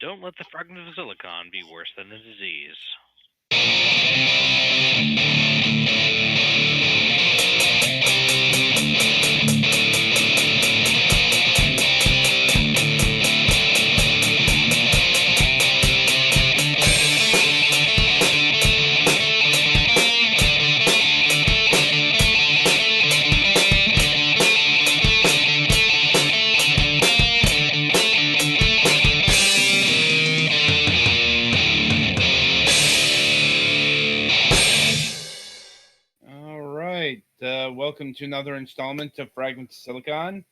Don't let the fragment of silicon be worse than the disease. All right. Welcome to another installment of Fragments of Silicon.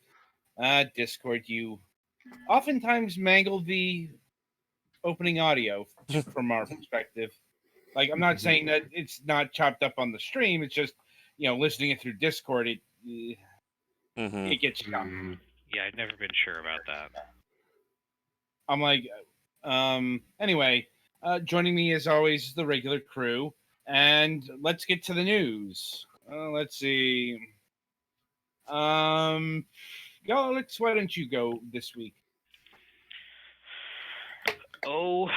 Discord, you oftentimes mangle the opening audio from our perspective. Like, I'm not saying that it's not chopped up on the stream. It's just, listening it through Discord, it gets chopped. Yeah, I've never been sure about that. I'm like, anyway, joining me as always the regular crew, and let's get to the news. Let's see. Alex, why don't you go this week? Oh,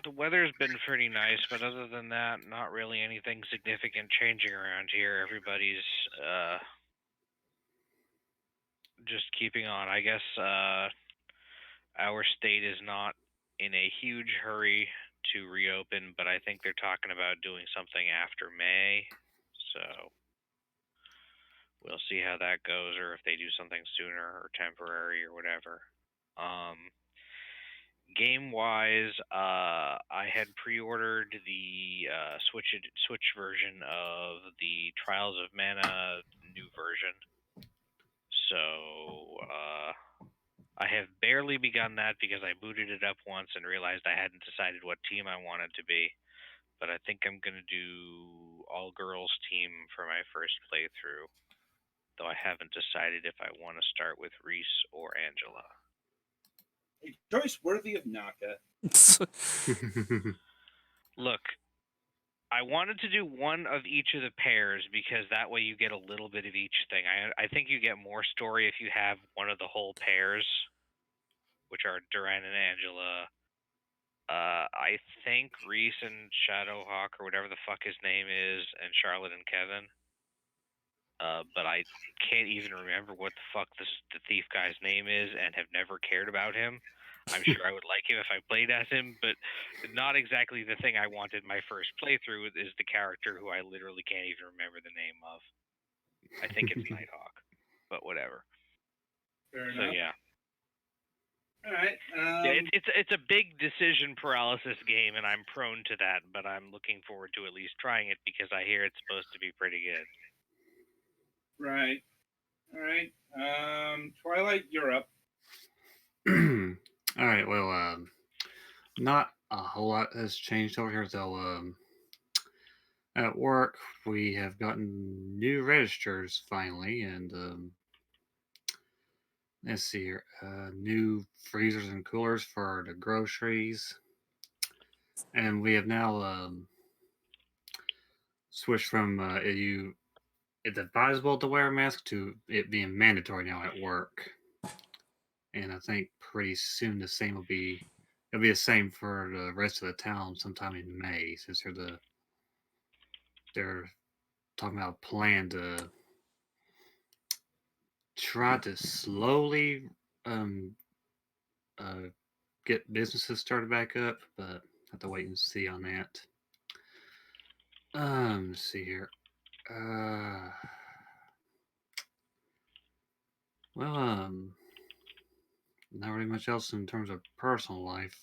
the weather's been pretty nice, but other than that, not really anything significant changing around here. Everybody's just keeping on. I guess our state is not in a huge hurry to reopen, but I think they're talking about doing something after May. So we'll see how that goes, or if they do something sooner or temporary or whatever. Game wise, I had pre-ordered the Switch version of the Trials of Mana new version. So I have barely begun that because I booted it up once and realized I hadn't decided what team I wanted to be. But I think I'm gonna do all girls team for my first playthrough, though I haven't decided if I want to start with Reese or Angela. A choice worthy of Naka. Look, I wanted to do one of each of the pairs because that way you get a little bit of each thing. I think you get more story if you have one of the whole pairs, which are Duran and Angela. I think Reese and Shadowhawk or whatever the fuck his name is, and Charlotte and Kevin. But I can't even remember what the fuck the thief guy's name is, and have never cared about him. I'm sure I would like him if I played as him, but not exactly the thing I wanted my first playthrough is the character who I literally can't even remember the name of. I think it's Nighthawk, but whatever. Fair so enough. yeah. All right. Yeah, it's a big decision paralysis game, and I'm prone to that. But I'm looking forward to at least trying it because I hear it's supposed to be pretty good. Right. All right. Twilight, you're up. All right. Well, not a whole lot has changed over here, though. At work, we have gotten new registers finally, and let's see here, new freezers and coolers for the groceries, and we have now switched from it's advisable to wear a mask to it being mandatory now at work. And I think pretty soon the same it'll be the same for the rest of the town sometime in May, since they're talking about a plan to try to slowly um get businesses started back up, but have to wait and see on that. Let's see here. Well, not really much else in terms of personal life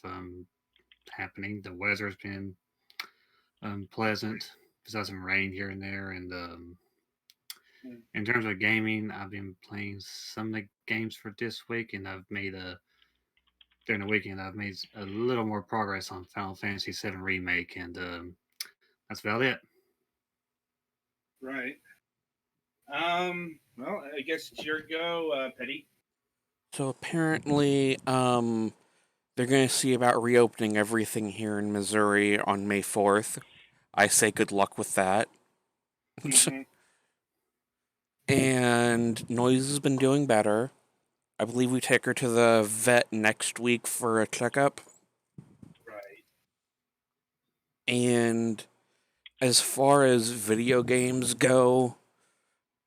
happening. The weather's been pleasant, besides some rain here and there. And in terms of gaming, I've been playing some of the games for this week, and during the weekend I've made a little more progress on Final Fantasy VII Remake, and that's about it. Right. Well, I guess it's your go, Petty. So apparently, they're going to see about reopening everything here in Missouri on May 4th. I say good luck with that. Mhm. And noise has been doing better. I believe we take her to the vet next week for a checkup. Right. And as far as video games go,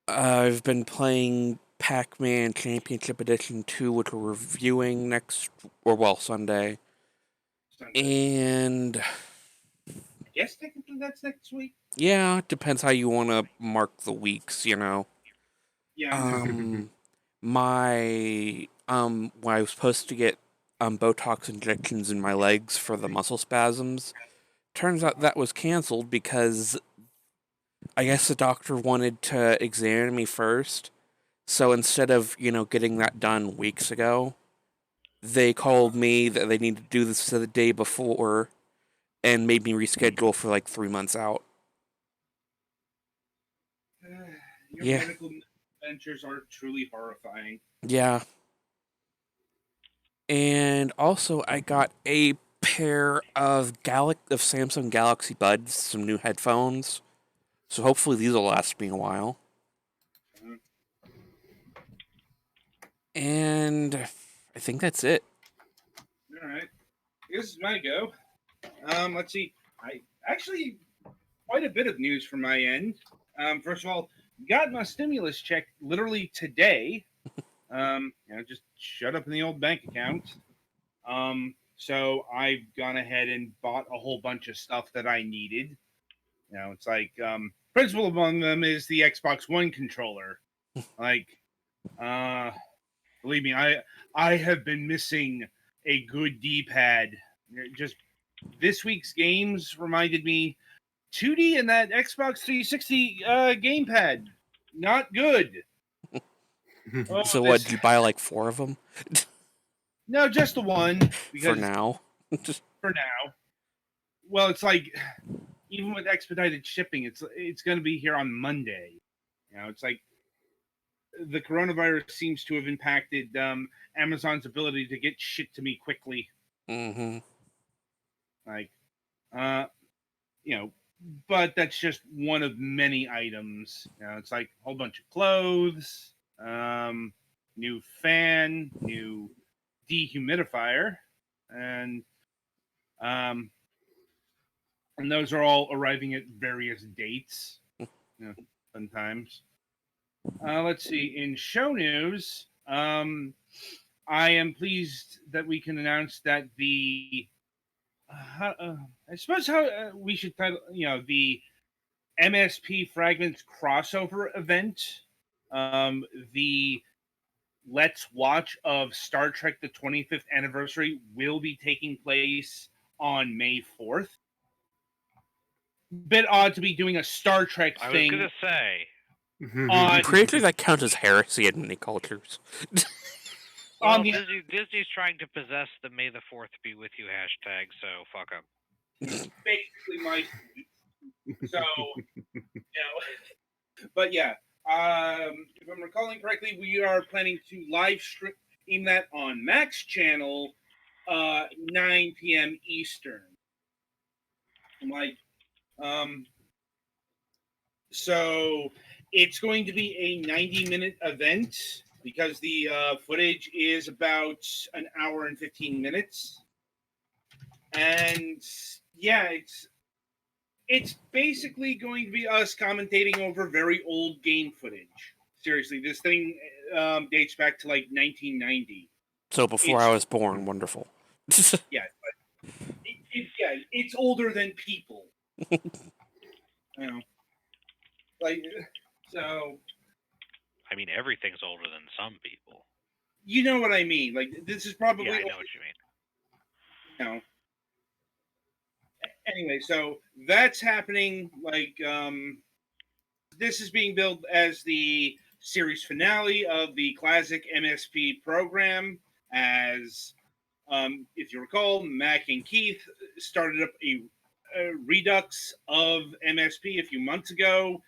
I've been playing Pac-Man Championship Edition 2, which we're reviewing Sunday. And I guess technically that's next week. yeah, depends how you want to mark the weeks, you know. Yeah. When I was supposed to get Botox injections in my legs for the muscle spasms, turns out that was canceled because I guess the doctor wanted to examine me first. So instead of, getting that done weeks ago, they called me that they needed to do this the day before and made me reschedule for like 3 months out. Your Yeah. medical adventures are truly horrifying. Yeah. And also, I got a pair of Samsung Galaxy Buds, some new headphones. So hopefully these will last me a while. Mhm. And I think that's it. All right. This is my go. Let's see. I actually quite a bit of news from my end. First of all, got my stimulus check literally today. Just shut up in the old bank account. So I've gone ahead and bought a whole bunch of stuff that I needed. It's like principal among them is the Xbox One controller. Like, believe me, I have been missing a good D-pad. Just this week's games reminded me 2D and that Xbox 360 gamepad. Not good. Oh, So what, did you buy like 4 of them? No, just the one. For Because now? for now. Well, it's like even with expedited shipping, it's going to be here on Monday. It's like the coronavirus seems to have impacted Amazon's ability to get shit to me quickly. Mm-hmm. Like, uh, but that's just one of many items. It's like a whole bunch of clothes, new fan, new dehumidifier, and um, and those are all arriving at various dates. Fun times. Let's see. In show news, I am pleased that we can announce that I suppose how we should title, the MSP Fragments crossover event, the Let's Watch of Star Trek the 25th anniversary will be taking place on May 4th. Bit odd to be doing a Star Trek thing. I was gonna say. On Pretty sure that counts as heresy in many cultures. Well, Disney's trying to possess the May the 4th be with you hashtag, so fuck them. basically my so but yeah, if I'm recalling correctly, we are planning to live stream that on Mac's channel 9 p.m. Eastern. So it's going to be a 90-minute event because the footage is about an hour and 15 minutes. And yeah, it's basically going to be us commentating over very old game footage. Seriously, this thing dates back to like 1990. So before I was born, wonderful. Yeah, but it's older than people. So. I mean, everything's older than some people. You know what I mean? Like, this is probably. Yeah, I know what you mean. Anyway, so that's happening. Like, this is being billed as the series finale of the classic MSP program. As, if you recall, Mac and Keith started up a redux of MSP a few months ago.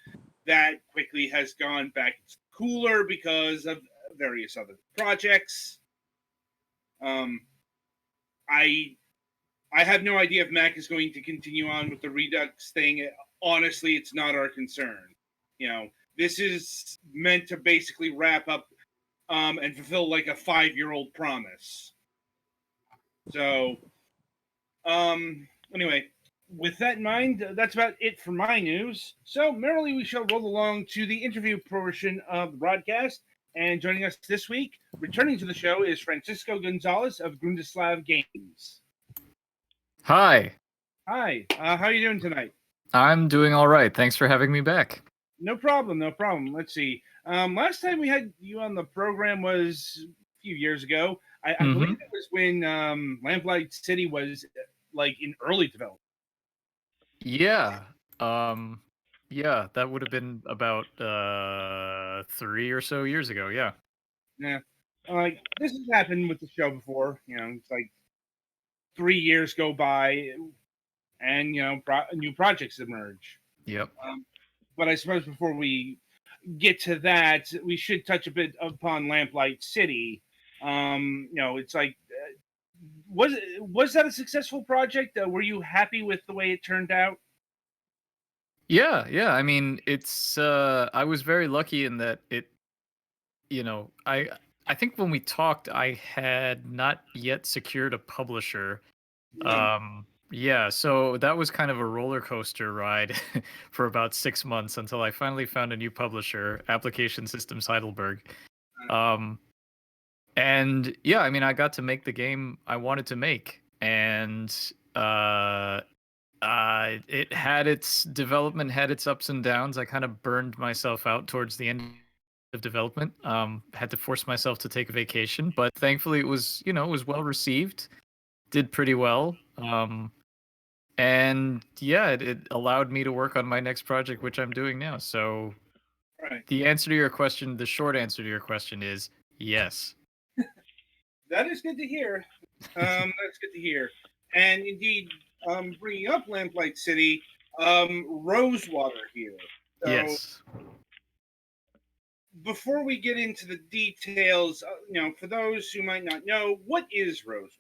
That quickly has gone back to cooler because of various other projects. I have no idea if Mac is going to continue on with the Redux thing. Honestly, it's not our concern. This is meant to basically wrap up and fulfill like a 5-year-old promise. So, anyway, with that in mind, that's about it for my news. So, merrily, we shall roll along to the interview portion of the broadcast. And joining us this week, returning to the show, is Francisco Gonzales of Grundislav Games. Hi. Hi, how are you doing tonight? I'm doing all right. Thanks for having me back. No problem, no problem. Let's see. Last time we had you on the program was a few years ago. I believe it was when Lamplight City was like in early development. Yeah. Yeah, that would have been about 3 or so years ago. Yeah. Yeah, like this has happened with the show before. It's like 3 years go by, and new projects emerge. Yep. But I suppose before we get to that, we should touch a bit upon Lamplight City. It's like, was that a successful project? Were you happy with the way it turned out? Yeah. I mean, it's I was very lucky in that I think when we talked, I had not yet secured a publisher. Yeah, so that was kind of a roller coaster ride for about 6 months until I finally found a new publisher, Application Systems Heidelberg. And yeah, I mean, I got to make the game I wanted to make, and it had its development, had its ups and downs. I kind of burned myself out towards the end of development. Had to force myself to take a vacation, but thankfully it was well received, did pretty well. And yeah, it allowed me to work on my next project, which I'm doing now. So Right. the answer to your question, the short answer to your question is yes. That is good to hear. That's good to hear. And indeed, bringing up Lamplight City, Rosewater here. So, Yes. before we get into the details, for those who might not know, what is Rosewater?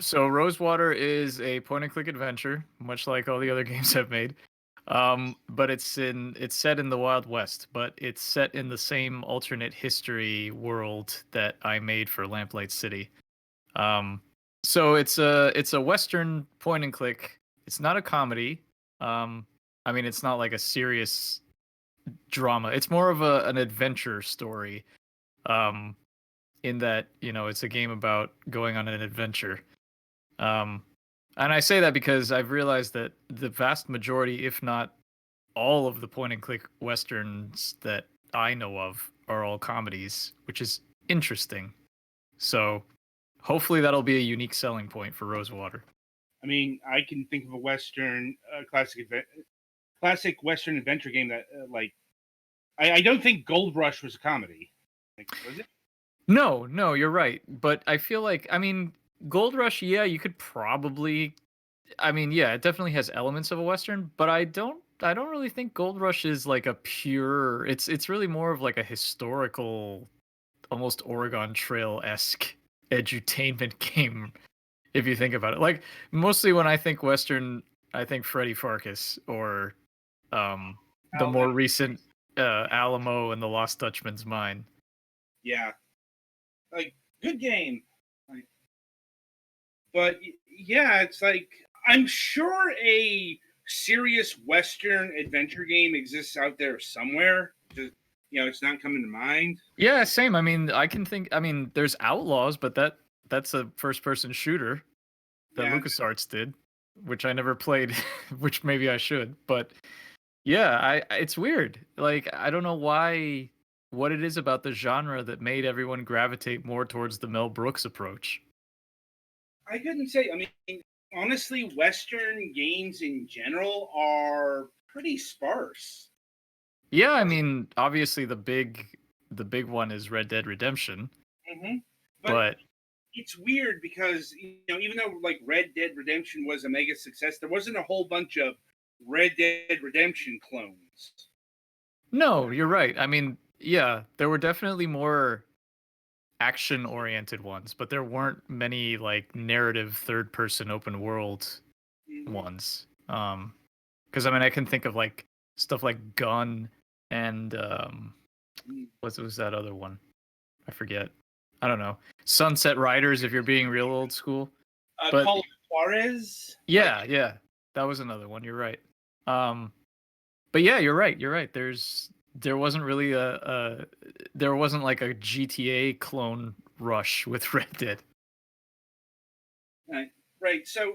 So Rosewater is a point and click adventure, much like all the other games I've made. But it's set in the Wild West, but it's set in the same alternate history world that I made for Lamplight City. So it's a Western point and click. It's not a comedy. I mean, it's not like a serious drama. It's more of an adventure story. In that, it's a game about going on an adventure. And I say that because I've realized that the vast majority, if not all of the point and click Westerns that I know of are all comedies, which is interesting. So hopefully that'll be a unique selling point for Rosewater. I mean, I can think of a Western classic Western adventure game that I don't think Gold Rush was a comedy. Was it? No, you're right. But I feel like, I mean, Gold Rush, yeah, you could probably, I mean, yeah, it definitely has elements of a Western, but I don't really think Gold Rush is like a pure, it's really more of like a historical, almost Oregon Trail-esque edutainment game, if you think about it. Like, mostly when I think Western, I think Freddy Farkas or the more recent Alamo and the Lost Dutchman's Mine. Yeah. Like, good game. But yeah, it's like, I'm sure a serious Western adventure game exists out there somewhere. Just, it's not coming to mind. Yeah, same. I mean, there's Outlaws, but that's a first-person shooter that LucasArts did, which I never played, which maybe I should. But yeah, it's weird. Like, I don't know what it is about the genre that made everyone gravitate more towards the Mel Brooks approach. I couldn't say. I mean, honestly, Western games in general are pretty sparse. Yeah, I mean, obviously the big one is Red Dead Redemption. Mm-hmm. But it's weird because even though like Red Dead Redemption was a mega success, there wasn't a whole bunch of Red Dead Redemption clones. No, you're right. I mean, yeah, there were definitely more action-oriented ones, but there weren't many like narrative third-person open world ones. Because I mean, I can think of like stuff like Gun and What was that other one? I forget. I don't know. Sunset Riders, if you're being real old school. But Call of Juarez. yeah, yeah, that was another one. You're right. But yeah, you're right. You're right. There wasn't really there wasn't like a GTA clone rush with Red Dead. Right. So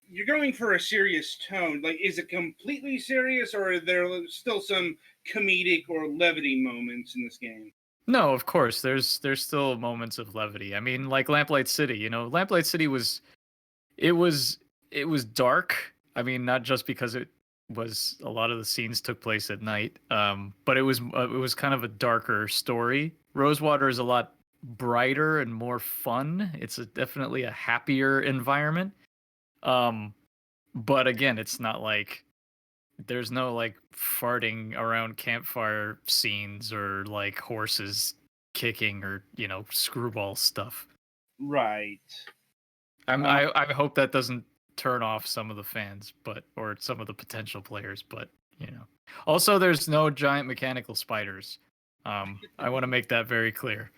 you're going for a serious tone. Like, is it completely serious, or are there still some comedic or levity moments in this game? No, of course. There's still moments of levity. I mean, like Lamplight City. You know, Lamplight City was it was dark. I mean, not just because it was a lot of the scenes took place at night, but it was kind of a darker story. Rosewater is a lot brighter and more fun. It's definitely a happier environment. But again, it's not like there's no like farting around campfire scenes or like horses kicking or screwball stuff. Right. I hope that doesn't turn off some of the fans, or some of the potential players, but also there's no giant mechanical spiders. I want to make that very clear.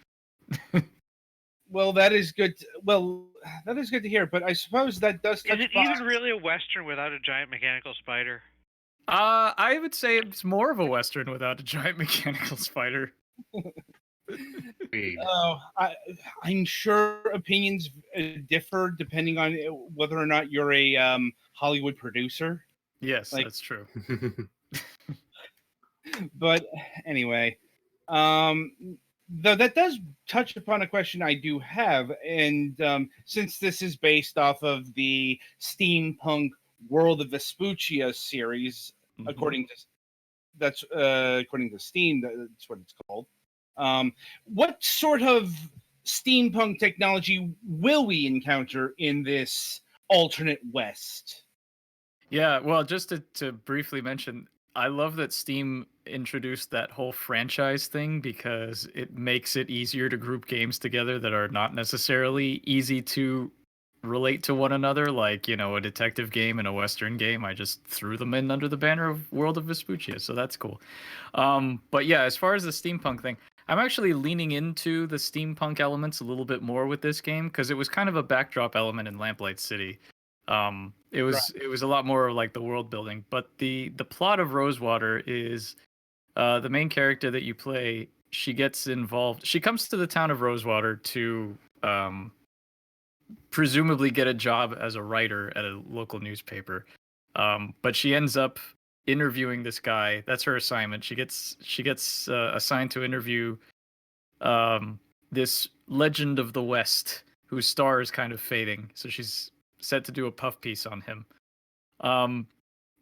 Well, that is good. That is good to hear. But I suppose that does touch Is it even really a Western without a giant mechanical spider? I would say it's more of a Western without a giant mechanical spider. I'm sure opinions differ depending on whether or not you're a Hollywood producer. Yes, that's true. But anyway, though that does touch upon a question I do have, and since this is based off of the steampunk World of Vespuccia series, according to Steam, that's what it's called. What sort of steampunk technology will we encounter in this alternate West? Yeah, well, just to briefly mention, I love that Steam introduced that whole franchise thing because it makes it easier to group games together that are not necessarily easy to relate to one another, like, a detective game and a Western game. I just threw them in under the banner of World of Vespuccia, so that's cool. But yeah, as far as the steampunk thing, I'm actually leaning into the steampunk elements a little bit more with this game because it was kind of a backdrop element in Lamplight City. It was a lot more like the world building, but the plot of Rosewater is the main character that you play. She gets involved. She comes to the town of Rosewater to presumably get a job as a writer at a local newspaper. But she ends up interviewing this guy. That's her assignment. She gets assigned to interview this legend of the West whose star is kind of fading. So she's set to do a puff piece on him.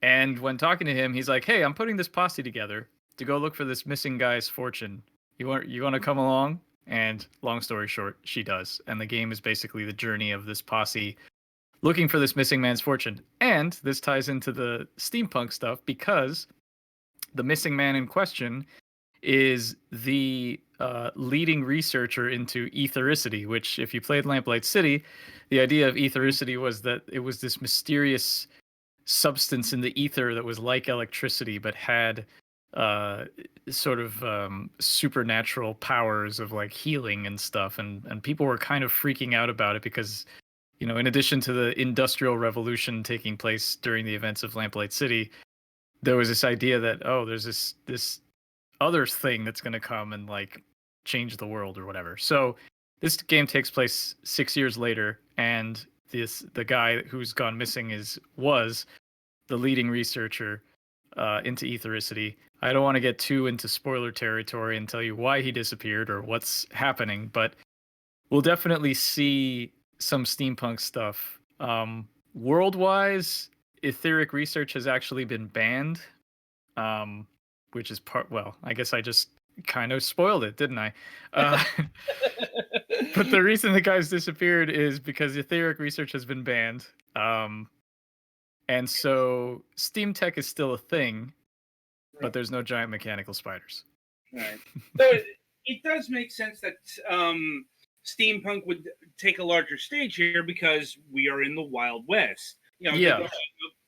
And when talking to him, he's like, "Hey, I'm putting this posse together to go look for this missing guy's fortune. You want to come along?" And long story short, she does. And the game is basically the journey of this posse looking for this missing man's fortune. And this ties into the steampunk stuff because the missing man in question is the leading researcher into ethericity, which, if you played Lamplight City, the idea of ethericity was that it was this mysterious substance in the ether that was like electricity but had sort of supernatural powers of like healing and stuff, and people were kind of freaking out about it because in addition to the Industrial Revolution taking place during the events of Lamplight City, there was this idea that there's this other thing that's going to come and like change the world or whatever. So this game takes place 6 years later, and the guy who's gone missing was the leading researcher into ethericity. I don't want to get too into spoiler territory and tell you why he disappeared or what's happening, but we'll definitely see some steampunk stuff. World-wise, etheric research has actually been banned, which is I guess I just kind of spoiled it, didn't I? But the reason the guy's disappeared is because etheric research has been banned. And so Steam Tech is still a thing, but there's no giant mechanical spiders. Right. So it does make sense that steampunk would take a larger stage here because we are in the Wild West. The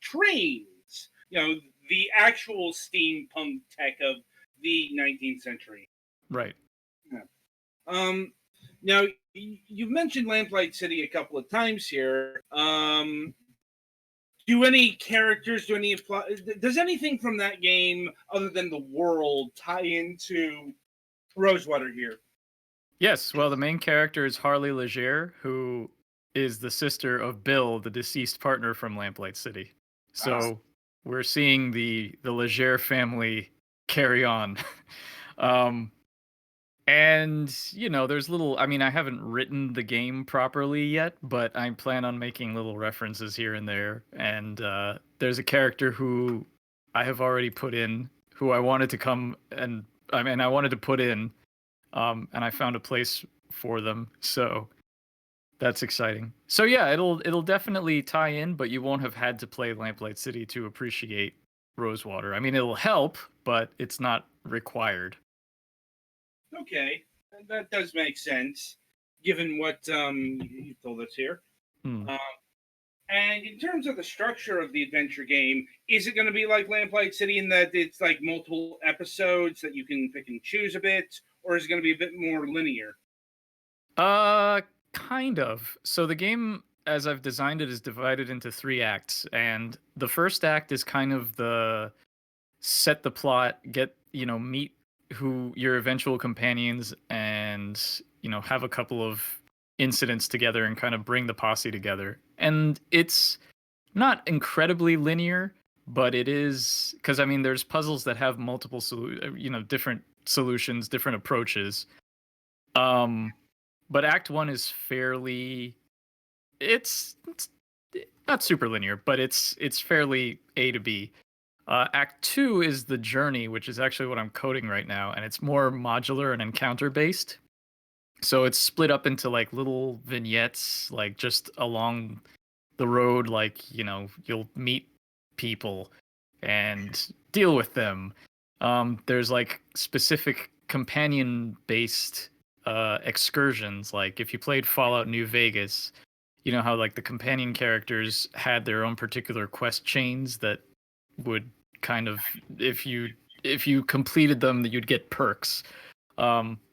trains, the actual steampunk tech of the 19th century. Right. Now you've mentioned Lamplight City a couple of times here. Do any characters, does anything from that game other than the world tie into Rosewater here? Yes, well, the main character is Harley Leger, who is the sister of Bill, the deceased partner from Lamplight City. So we're seeing the Leger family carry on. And, there's I mean, I haven't written the game properly yet, but I plan on making little references here and there. And there's a character who I have already put in, who I wanted to come and, I wanted to put in. And I found a place for them, so that's exciting. So yeah, it'll definitely tie in, but you won't have had to play Lamplight City to appreciate Rosewater. I mean, it'll help, but it's not required. Okay, that does make sense, given what you told us here. And in terms of the structure of the adventure game, is it going to be like Lamplight City in that it's like multiple episodes that you can pick and choose a bit, or is it going to be a bit more linear? Kind of. So the game, as I've designed it, is divided into 3 acts, and the first act is kind of the set the plot, meet who your eventual companions, and have a couple of incidents together and kind of bring the posse together. And it's not incredibly linear, but it is, because there's puzzles that have multiple different solutions, different approaches. But Act 1 is it's not super linear, but it's fairly A to B. Act 2 is the journey, which is actually what I'm coding right now, and it's more modular and encounter based. So it's split up into like little vignettes, like just along the road, like, you'll meet people and deal with them. There's like specific companion based excursions. Like if you played Fallout New Vegas, you know how like the companion characters had their own particular quest chains that would kind of, if you completed them, you'd get perks.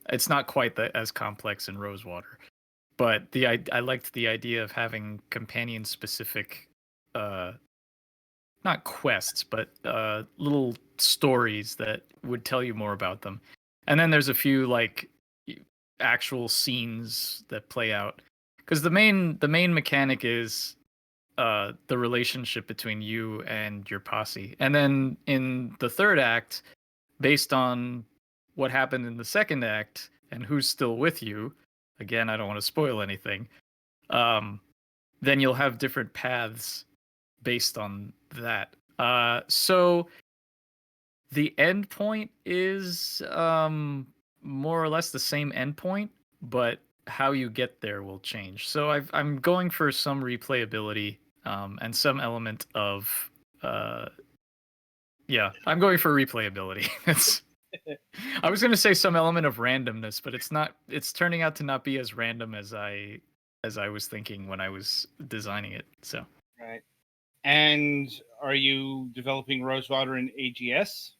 It's not quite as complex in Rosewater, but I liked the idea of having companion specific not quests, but little stories that would tell you more about them. And then there's a few like actual scenes that play out, because the main mechanic is the relationship between you and your posse. And then in the third act, based on what happened in the second act and who's still with you, again, I don't want to spoil anything, then you'll have different paths based on that. So the end point is more or less the same end point, but how you get there will change. So I'm going for some replayability and some element of I'm going for replayability. I was going to say some element of randomness, but it's not. It's turning out to not be as random as I was thinking when I was designing it. So right. And are you developing Rosewater in AGS?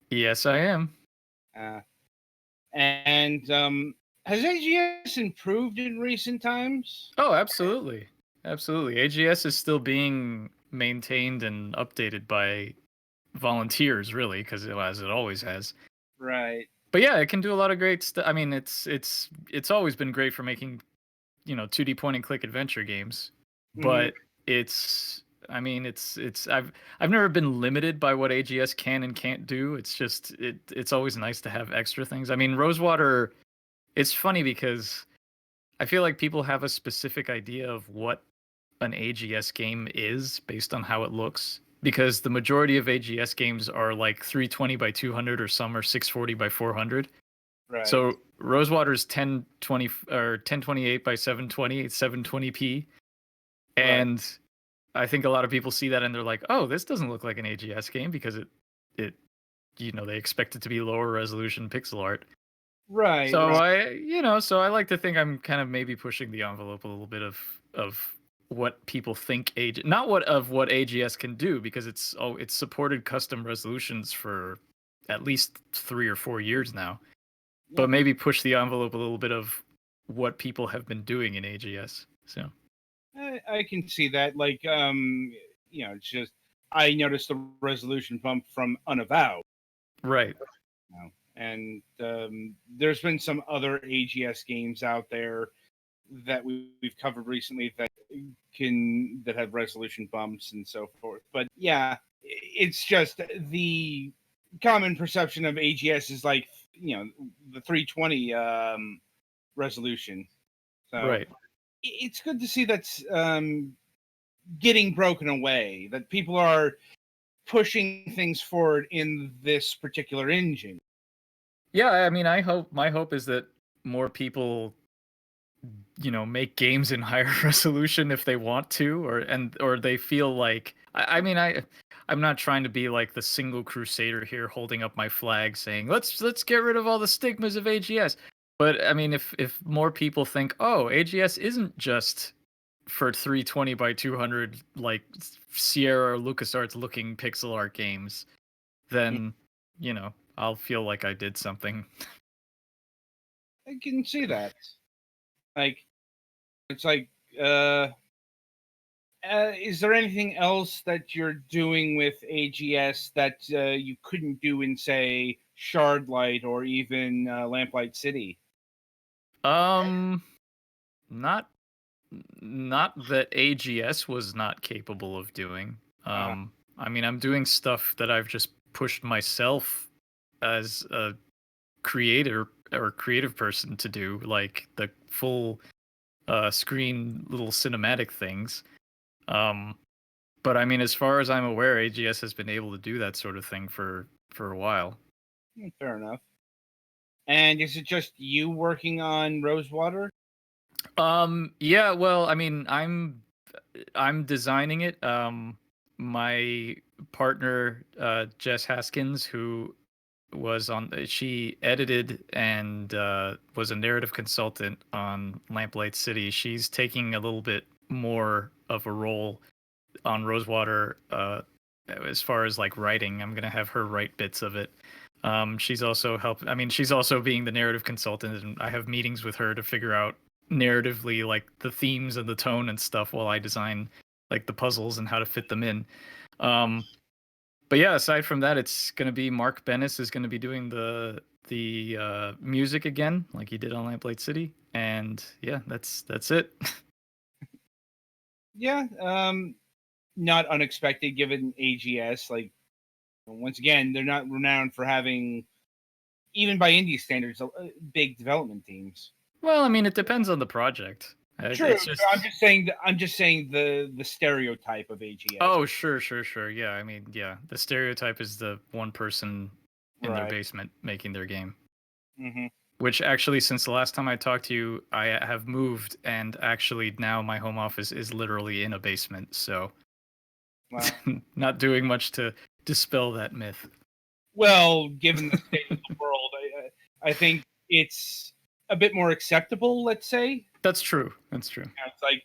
Yes, I am. And has AGS improved in recent times? Oh, absolutely. Absolutely. AGS is still being maintained and updated by volunteers, really, because as it always has. Right. But yeah, it can do a lot of great stuff. I mean, it's always been great for making, 2D point and click adventure games. But it's I've never been limited by what AGS can and can't do. It's just it's always nice to have extra things. I mean, Rosewater, it's funny because I feel like people have a specific idea of what an AGS game is based on how it looks, because the majority of AGS games are like 320 by 200 or some are 640 by 400. Right. So Rosewater's 1020 or 1028 by 720, it's 720p. And I think a lot of people see that and they're like, "Oh, this doesn't look like an AGS game," because it they expect it to be lower resolution pixel art. Right. So I like to think I'm kind of maybe pushing the envelope a little bit of what people think not what AGS can do, because it's supported custom resolutions for at least 3 or 4 years now. but maybe push the envelope a little bit of what people have been doing in AGS. So I can see that. Like, it's just I noticed the resolution bump from Unavowed. right. And there's been some other AGS games out there that we've covered recently that have resolution bumps and so forth. But yeah, it's just the common perception of AGS is like the 320 resolution. So Right. it's good to see that's getting broken away. That people are pushing things forward in this particular engine. Yeah, I mean, my hope is that more people, make games in higher resolution if they want to, or they feel like. I mean, I'm not trying to be like the single crusader here, holding up my flag, saying let's get rid of all the stigmas of AGS. But I mean, if more people think, oh, AGS isn't just for 320 by 200 like Sierra or LucasArts looking pixel art games, then I'll feel like I did something. I can see that. Like, it's like, is there anything else that you're doing with AGS that you couldn't do in, say, Shardlight or even Lamplight City? Not that AGS was not capable of doing. I mean, I'm doing stuff that I've just pushed myself as a creator or creative person to do, like the full screen little cinematic things. But I mean, as far as I'm aware, AGS has been able to do that sort of thing for a while. Fair enough. And is it just you working on Rosewater? Yeah, well, I mean, I'm designing it. My partner, Jess Haskins, who she edited and was a narrative consultant on Lamplight City. She's taking a little bit more of a role on Rosewater as far as like writing. I'm gonna have her write bits of it. She's also she's also being the narrative consultant, and I have meetings with her to figure out narratively like the themes and the tone and stuff while I design like the puzzles and how to fit them in. But yeah, aside from that, it's gonna be Mark Bennis is gonna be doing the music again, like he did on Lamplight City, and yeah, that's it. Yeah, not unexpected given AGS. Like, once again, they're not renowned for having, even by indie standards, big development teams. Well, I mean, it depends on the project. True. I'm just saying the stereotype of AGS. Oh, sure. Yeah, I mean, yeah, the stereotype is the one person in their basement making their game. Mm-hmm. Which actually, since the last time I talked to you, I have moved, and actually now my home office is literally in a basement. So, wow. Not doing much to dispel that myth. Well, given the state of the world, I think it's a bit more acceptable, let's say. That's true. It's like,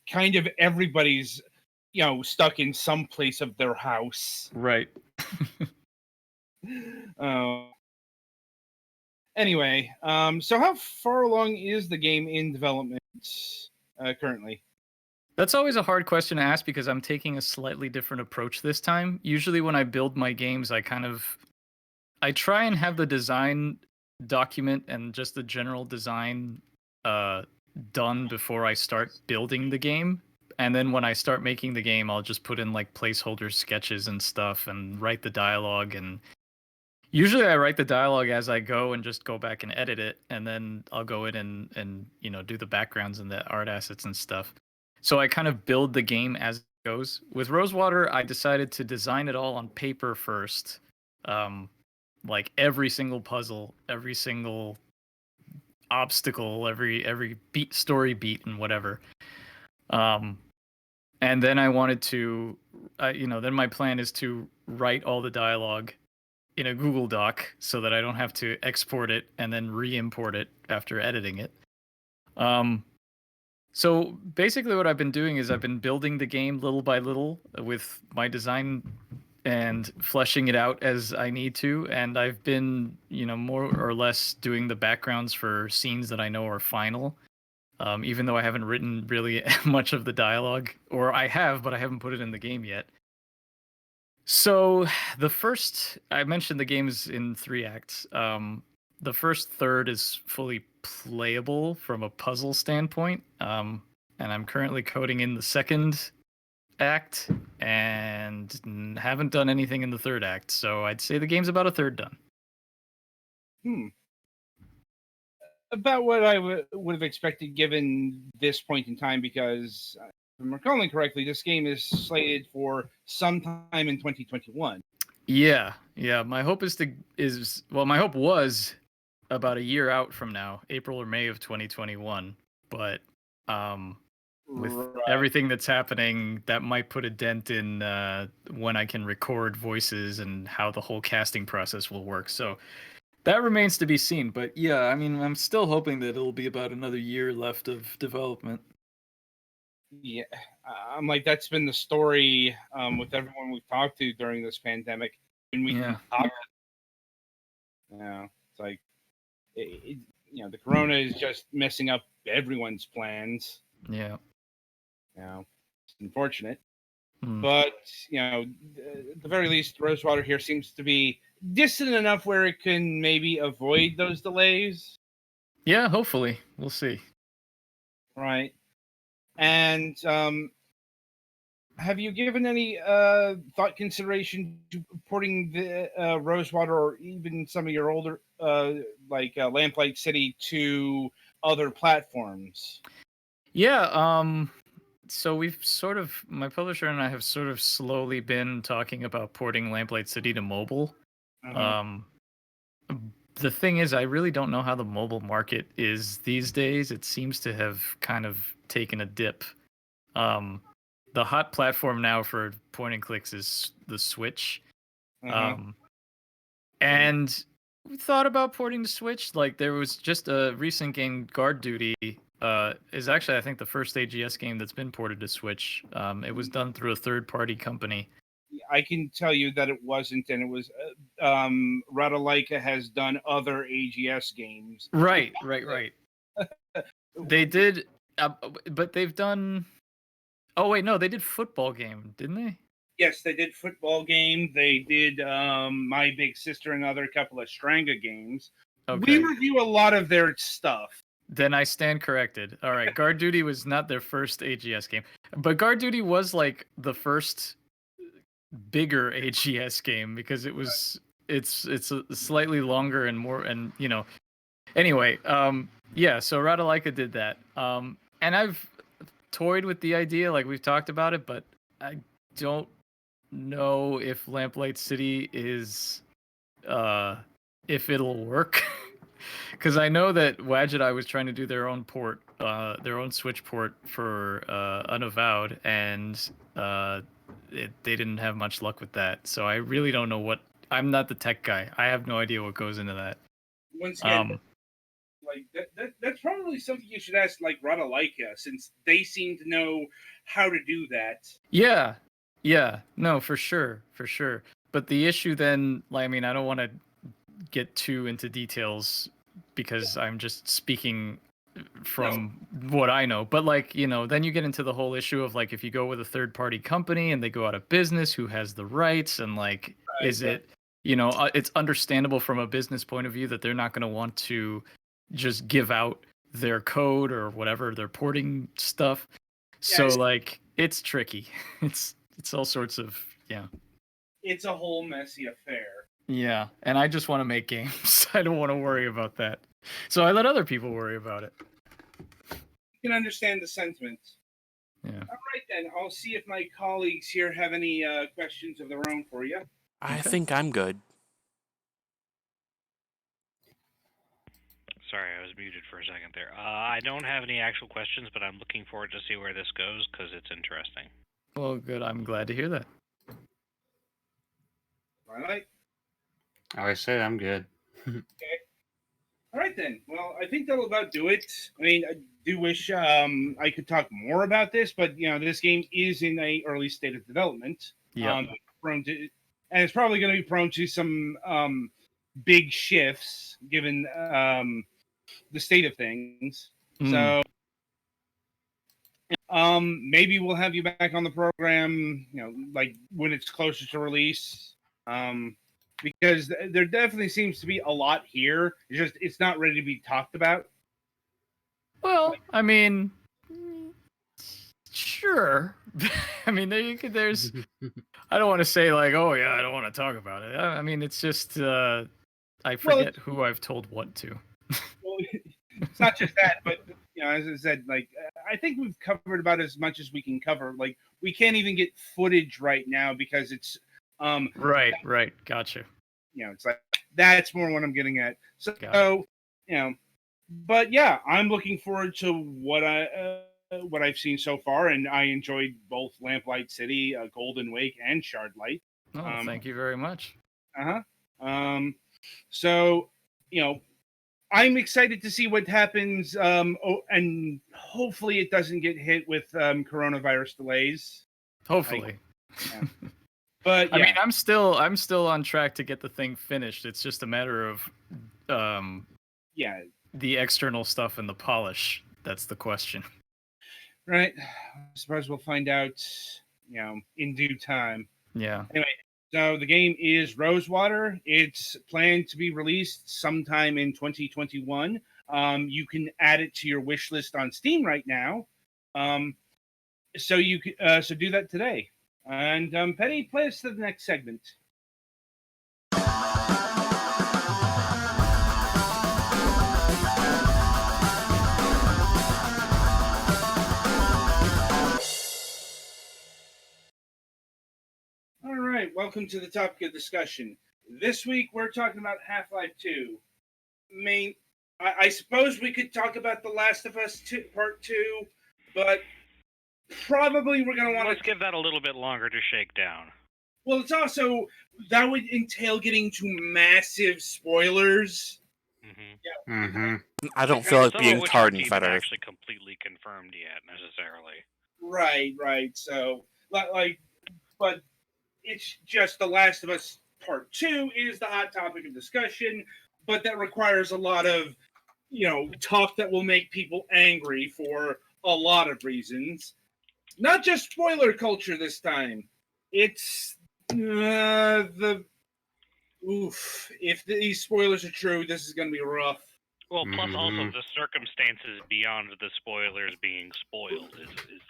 kind of everybody's, stuck in some place of their house. Right. Anyway, so how far along is the game in development currently? That's always a hard question to ask because I'm taking a slightly different approach this time. Usually when I build my games, I try and have the design document and just the general design done before I start building the game. And then when I start making the game, I'll just put in like placeholder sketches and stuff and write the dialogue. And usually I write the dialogue as I go and just go back and edit it. And then I'll go in and do the backgrounds and the art assets and stuff. So I kind of build the game as it goes. With Rosewater, I decided to design it all on paper first. Like every single puzzle, every single obstacle, every story beat and whatever. And then I wanted to, then my plan is to write all the dialogue in a Google Doc so that I don't have to export it and then re-import it after editing it. So basically what I've been doing is I've been building the game little by little with my design and fleshing it out as I need to. And I've been, more or less doing the backgrounds for scenes that I know are final. Even though I haven't written really much of the dialogue, or I have, but I haven't put it in the game yet. So I mentioned the game's in 3 acts. The first third is fully playable from a puzzle standpoint. And I'm currently coding in the second act and haven't done anything in the third act. So I'd say the game's about a third done. About what I would have expected given this point in time, because if I'm recalling correctly, this game is slated for sometime in 2021. Yeah. My hope my hope was about a year out from now, April or May of 2021. But with everything that's happening, that might put a dent in when I can record voices and how the whole casting process will work. So that remains to be seen. But yeah, I mean, I'm still hoping that it'll be about another year left of development. Yeah, I'm like, that's been the story with everyone we've talked to during this pandemic. When we can talk, it's like, the corona is just messing up everyone's plans. Yeah. It's unfortunate. But, at the very least, Rosewater here seems to be distant enough where it can maybe avoid those delays. Yeah, hopefully. We'll see. Right. And have you given any thought consideration to porting the Rosewater or even some of your older, like Lamplight City, to other platforms? Yeah, so my publisher and I have sort of slowly been talking about porting Lamplight City to mobile. The thing is, I really don't know how the mobile market is these days. It seems to have kind of taken a dip. The hot platform now for point and clicks is the Switch. And we thought about porting to Switch. Like, there was just a recent game, Guard Duty, is actually, I think, the first AGS game that's been ported to Switch. It was done through a third-party company. I can tell you that it wasn't, and it was Radalaika has done other AGS games. Right. They did, but they've done... Oh, wait, no, they did Football Game, didn't they? Yes, they did Football Game. They did My Big Sister and other couple of Stranga games. Okay. We review a lot of their stuff. Then I stand corrected. All right, Guard Duty was not their first AGS game, but Guard Duty was like the first bigger AGS game because it's a slightly longer and more, and anyway, yeah, so Radalaika did that. And I've toyed with the idea, like we've talked about it, but I don't know if Lamplight City is if it'll work. Because I know that Wadget Eye was trying to do their own port, their own Switch port for Unavowed, and they didn't have much luck with that. So I really don't know what. I'm not the tech guy. I have no idea what goes into that. Once again, that's probably something you should ask, like, Radalaika, since they seem to know how to do that. Yeah, no, for sure. But the issue then, I mean, I don't want to get too into details because I'm just speaking from what I know. But then you get into the whole issue of if you go with a third-party company and they go out of business, who has the rights, and it, it's understandable from a business point of view that they're not going to want to just give out their code or whatever, their porting stuff. So it's tricky. It's all sorts of, It's a whole messy affair. Yeah, and I just want to make games. I don't want to worry about that. So I let other people worry about it. You can understand the sentiment. Yeah. All right, then. I'll see if my colleagues here have any questions of their own for you. I think I'm good. Sorry, I was muted for a second there. I don't have any actual questions, but I'm looking forward to see where this goes because it's interesting. Well, good. I'm glad to hear that. All right. I said I'm good. Okay. All right, then. Well, I think that'll about do it. I mean, I do wish I could talk more about this, but, this game is in a early state of development. Yeah. Prone to and it's probably going to be prone to some big shifts given the state of things. So maybe we'll have you back on the program, like when it's closer to release, because there definitely seems to be a lot here. It's not ready to be talked about. Well, I mean, sure. I mean, there's. I don't want to say like, oh yeah, I don't want to talk about it. I mean, it's just I forget who I've told what to. Well, it's not just that, but as I said, like I think we've covered about as much as we can cover. Like we can't even get footage right now because it's right, gotcha. It's like that's more what I'm getting at. So but yeah, I'm looking forward to what I've seen so far, and I enjoyed both Lamplight City, Golden Wake, and Shardlight. Oh, thank you very much. So I'm excited to see what happens, and hopefully it doesn't get hit with coronavirus delays. Hopefully. But yeah. I mean, I'm still on track to get the thing finished. It's just a matter of the external stuff and the polish. That's the question. Right. I suppose we'll find out, in due time. Yeah. Anyway, so the game is Rosewater. It's planned to be released sometime in 2021. You can add it to your wish list on Steam right now. So you so do that today. And Penny, play us to the next segment. All right, welcome to the topic of discussion. This week we're talking about Half-Life 2. I suppose we could talk about The Last of Us Part 2, but probably we're going to want to... Let's give that a little bit longer to shake down. Well, it's also... That would entail getting to massive spoilers. I don't feel like being tarred and feathered. Actually completely confirmed yet, necessarily. Right. So, but it's just The Last of Us Part 2 is the hot topic of discussion, but that requires a lot of, talk that will make people angry for a lot of reasons. Not just spoiler culture this time. It's if these spoilers are true, this is going to be rough. Well, plus also the circumstances beyond the spoilers being spoiled is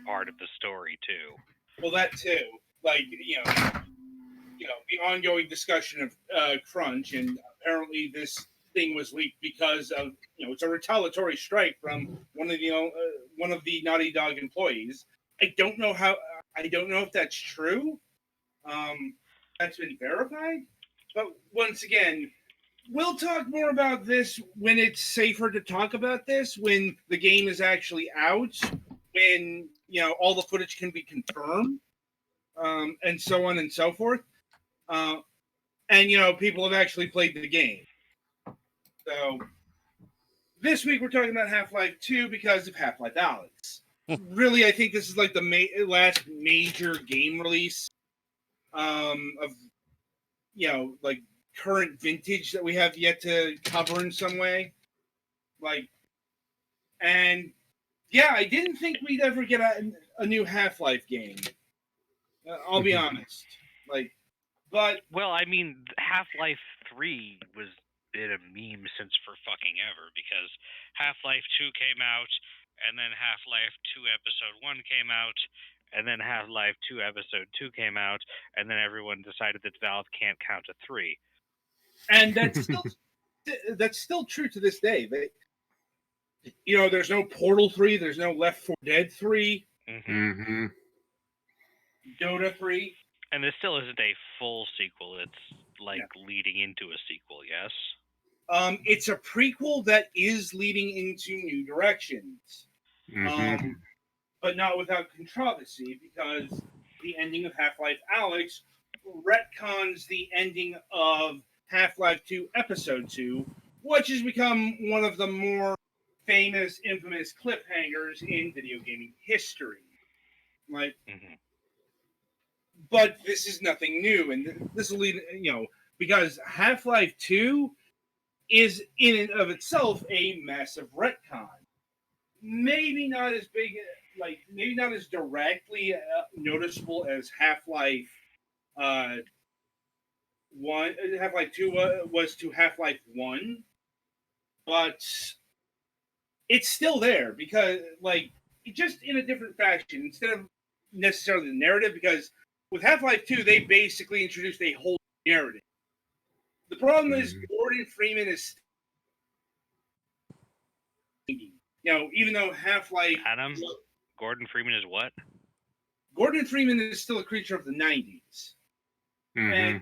part of the story too. Well, that too. Like, the ongoing discussion of crunch, and apparently this thing was leaked because of, it's a retaliatory strike from one of the Naughty Dog employees. I don't know if that's true. That's been verified. But once again, we'll talk more about this when it's safer to talk about this, when the game is actually out, when, all the footage can be confirmed, and so on and so forth. And, people have actually played the game. So this week we're talking about Half-Life 2 because of Half-Life Alyx. Really, I think this is like the last major game release of, like current vintage that we have yet to cover in some way. And yeah, I didn't think we'd ever get a new Half-Life game. I'll be honest. But well, I mean, Half-Life 3 was been a meme since for fucking ever, because Half-Life 2 came out, and then Half-Life 2 Episode 1 came out, and then Half-Life 2 Episode 2 came out, and then everyone decided that Valve can't count to 3. And that's still true to this day. There's no Portal 3, there's no Left 4 Dead 3, Dota 3. And this still isn't a full sequel. It's leading into a sequel, yes? It's a prequel that is leading into new directions. But not without controversy, because the ending of Half-Life Alyx retcons the ending of Half-Life 2 Episode 2, which has become one of the more famous, infamous cliffhangers in video gaming history. but this is nothing new, and this will lead, because Half-Life 2 is in and of itself a massive retcon. Maybe not as big, maybe not as directly noticeable as Half-Life 1, Half-Life 2 was to Half-Life 1, but it's still there because, just in a different fashion, instead of necessarily the narrative, because with Half-Life 2, they basically introduced a whole narrative. The problem is Gordon Freeman is, even though Half-Life... Adam, Gordon Freeman is what? Gordon Freeman is still a creature of the 90s. And,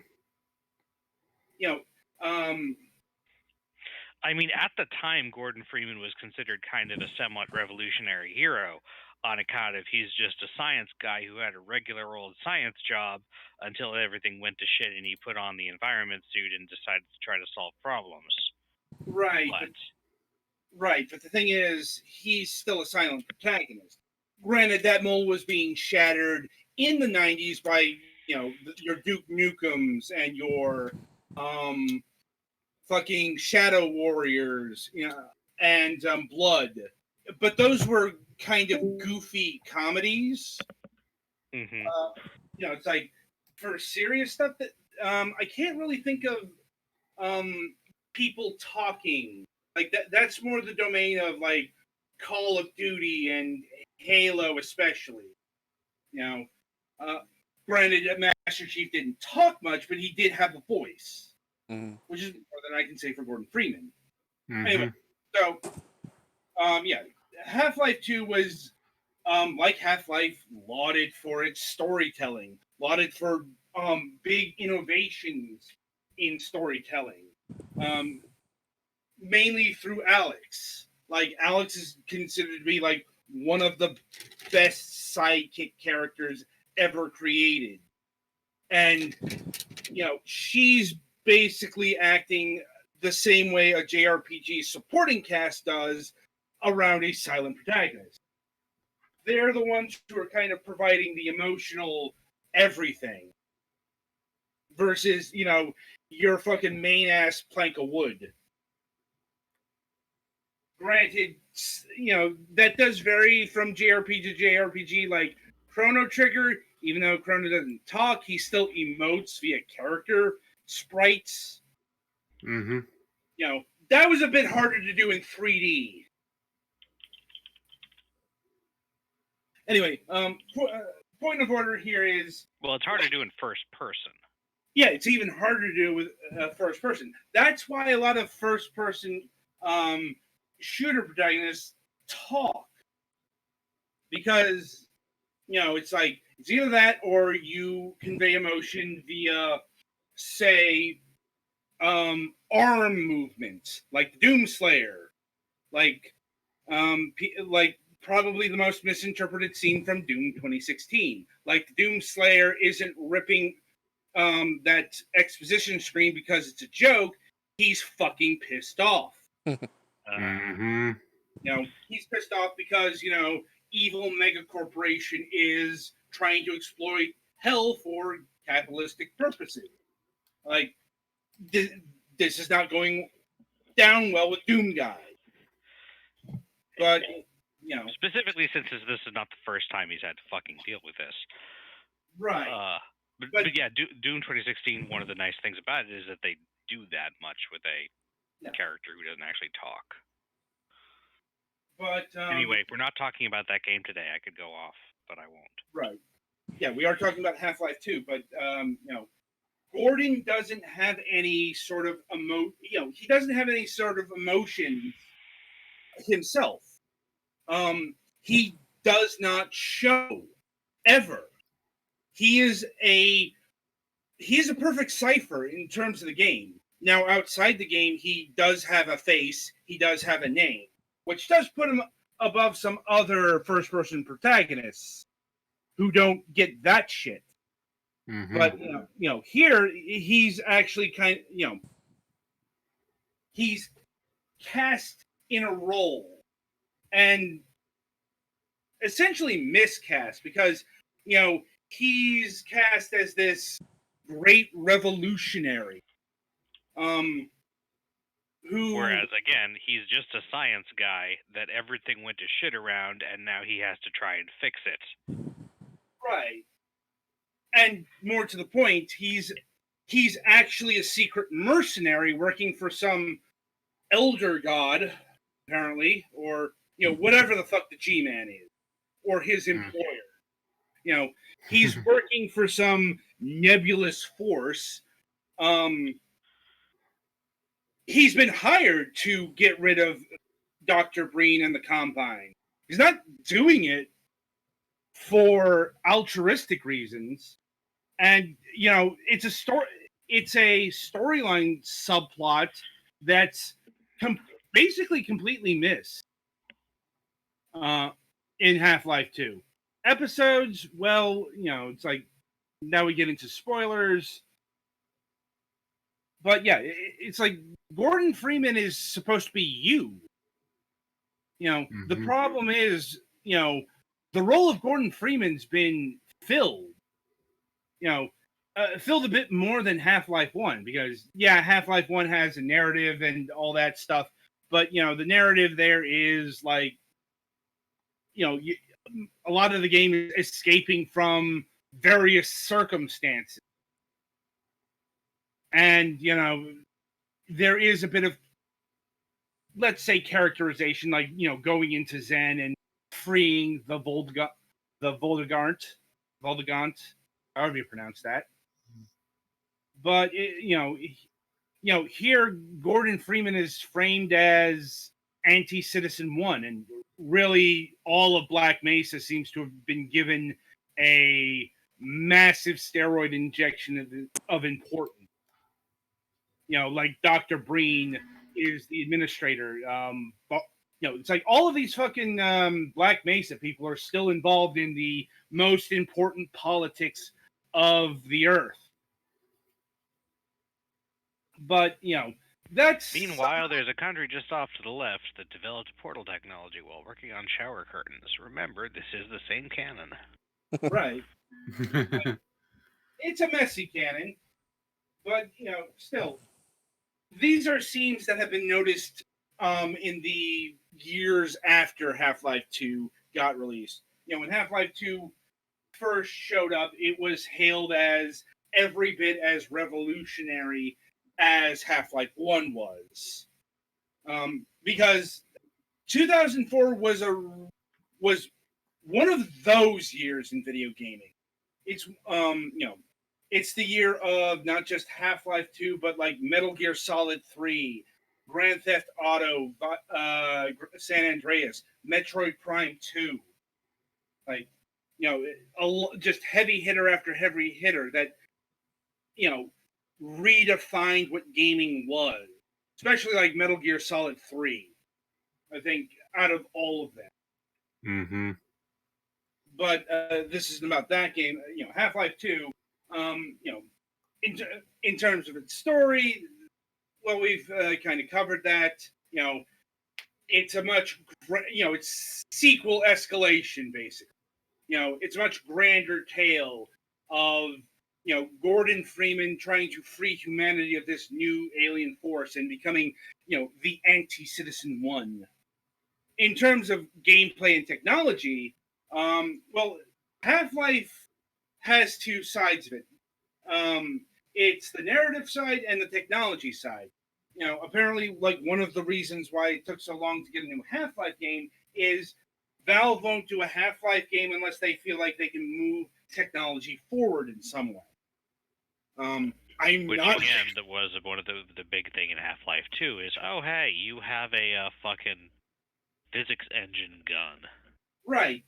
I mean, at the time, Gordon Freeman was considered kind of a somewhat revolutionary hero on account of he's just a science guy who had a regular old science job until everything went to shit and he put on the environment suit and decided to try to solve problems. Right. But the thing is, he's still a silent protagonist. Granted, that mold was being shattered in the 90s by, your Duke Nukems and your fucking Shadow Warriors, and Blood. But those were kind of goofy comedies. Mm-hmm. It's like, for serious stuff that I can't really think of people talking. Like that's more the domain of like Call of Duty and Halo, especially. Granted, Master Chief didn't talk much, but he did have a voice, which is more than I can say for Gordon Freeman. Anyway, so Half-Life 2 was, like Half-Life, lauded for its storytelling, lauded for big innovations in storytelling, mainly through Alex. Like, Alex is considered to be like one of the best sidekick characters ever created. And, she's basically acting the same way a JRPG supporting cast does around a silent protagonist. They're the ones who are kind of providing the emotional everything versus, your fucking main ass plank of wood. Granted, that does vary from JRPG to JRPG. Like Chrono Trigger, even though Chrono doesn't talk, he still emotes via character sprites. That was a bit harder to do in 3D. Anyway, point of order here is... Well, it's hard to do in first person. Yeah, it's even harder to do with first person. That's why a lot of first person shooter protagonists talk. Because, it's like, it's either that or you convey emotion via, say, arm movement, like the Doomslayer. Like probably the most misinterpreted scene from Doom 2016. Like the Doomslayer isn't ripping that exposition screen because it's a joke. He's fucking pissed off. He's pissed off because, evil mega corporation is trying to exploit hell for capitalistic purposes. Like, this is not going down well with Doom Guy. But, specifically since this is not the first time he's had to fucking deal with this. Right. But yeah, Doom 2016, one of the nice things about it is that they do that much with a character who doesn't actually talk. But anyway, if we're not talking about that game today, I could go off, but I won't. Right. Yeah, we are talking about Half-Life 2, but Gordon doesn't have any sort of he doesn't have any sort of emotion himself. He does not show ever. He is a perfect cipher in terms of the game. Now, outside the game, he does have a face. He does have a name, which does put him above some other first-person protagonists who don't get that shit. But here he's actually he's cast in a role and essentially miscast because he's cast as this great revolutionary. Who, Whereas, again, he's just a science guy that everything went to shit around, and now he has to try and fix it. right, and more to the point, he's actually a secret mercenary working for some elder god, apparently, or whatever the fuck the G-Man is, or his employer. He's working for some nebulous force. He's been hired to get rid of Dr. Breen and the Combine. He's not doing it for altruistic reasons. And it's a storyline subplot that's basically completely missed in Half-Life 2. Episodes, well, it's like now we get into spoilers. But yeah, it's like Gordon Freeman is supposed to be you. The problem is, the role of Gordon Freeman's been filled. Filled a bit more than Half-Life 1, because Half-Life 1 has a narrative and all that stuff, but the narrative there is like a lot of the game is escaping from various circumstances, and there is a bit of, let's say, characterization, like going into Zen and freeing the Voldegant, however you pronounce that. But here Gordon Freeman is framed as anti-Citizen One, and really all of Black Mesa seems to have been given a massive steroid injection of importance. Like Dr. Breen is the administrator. But, it's like all of these fucking Black Mesa people are still involved in the most important politics of the Earth. But, that's... Meanwhile, there's a country just off to the left that developed portal technology while working on shower curtains. Remember, this is the same canon. Right. It's a messy canon, but, still. These are scenes that have been noticed in the years after Half-Life 2 got released. When Half-Life 2 first showed up, it was hailed as every bit as revolutionary as Half-Life 1 was. Because 2004 was one of those years in video gaming. It's it's the year of not just Half-Life 2, but like Metal Gear Solid 3, Grand Theft Auto, San Andreas, Metroid Prime 2. Like, just heavy hitter after heavy hitter that, redefined what gaming was. Especially like Metal Gear Solid 3. I think out of all of them. Mm-hmm. But this isn't about that game. Half-Life 2, in terms of its story, well, we've kind of covered that. It's a much, it's sequel escalation, basically. It's a much grander tale of, Gordon Freeman trying to free humanity of this new alien force and becoming, the anti-Citizen One. In terms of gameplay and technology, well, Half-Life has two sides of it. It's the narrative side and the technology side. Apparently, like, one of the reasons why it took so long to get a new Half-Life game is Valve won't do a Half-Life game unless they feel like they can move technology forward in some way. Which again, that was one of the big thing in Half-Life 2 is, oh hey, you have a fucking physics engine gun. Right,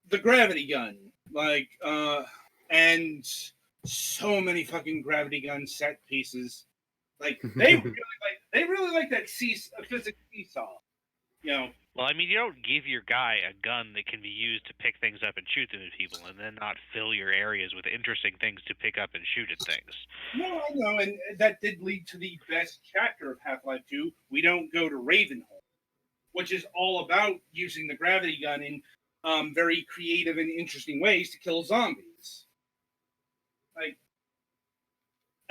the gravity gun, like, and so many fucking gravity gun set pieces. Like, they really like that physics seesaw. Well, I mean, you don't give your guy a gun that can be used to pick things up and shoot them at people, and then not fill your areas with interesting things to pick up and shoot at things. No, I know, and that did lead to the best chapter of Half-Life 2. We don't go to Ravenholm, which is all about using the gravity gun in very creative and interesting ways to kill zombies.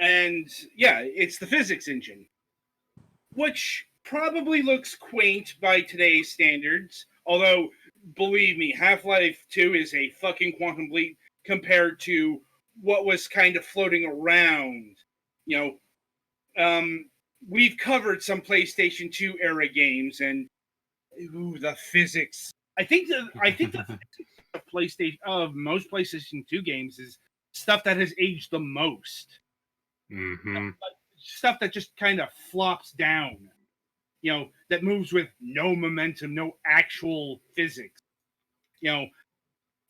And yeah, it's the physics engine, which probably looks quaint by today's standards. Although, believe me, Half-Life 2 is a fucking quantum leap compared to what was kind of floating around. We've covered some PlayStation 2 era games, and the physics. I think the physics of most PlayStation 2 games is stuff that has aged the most. Mm-hmm. Stuff that just kind of flops down, that moves with no momentum, no actual physics,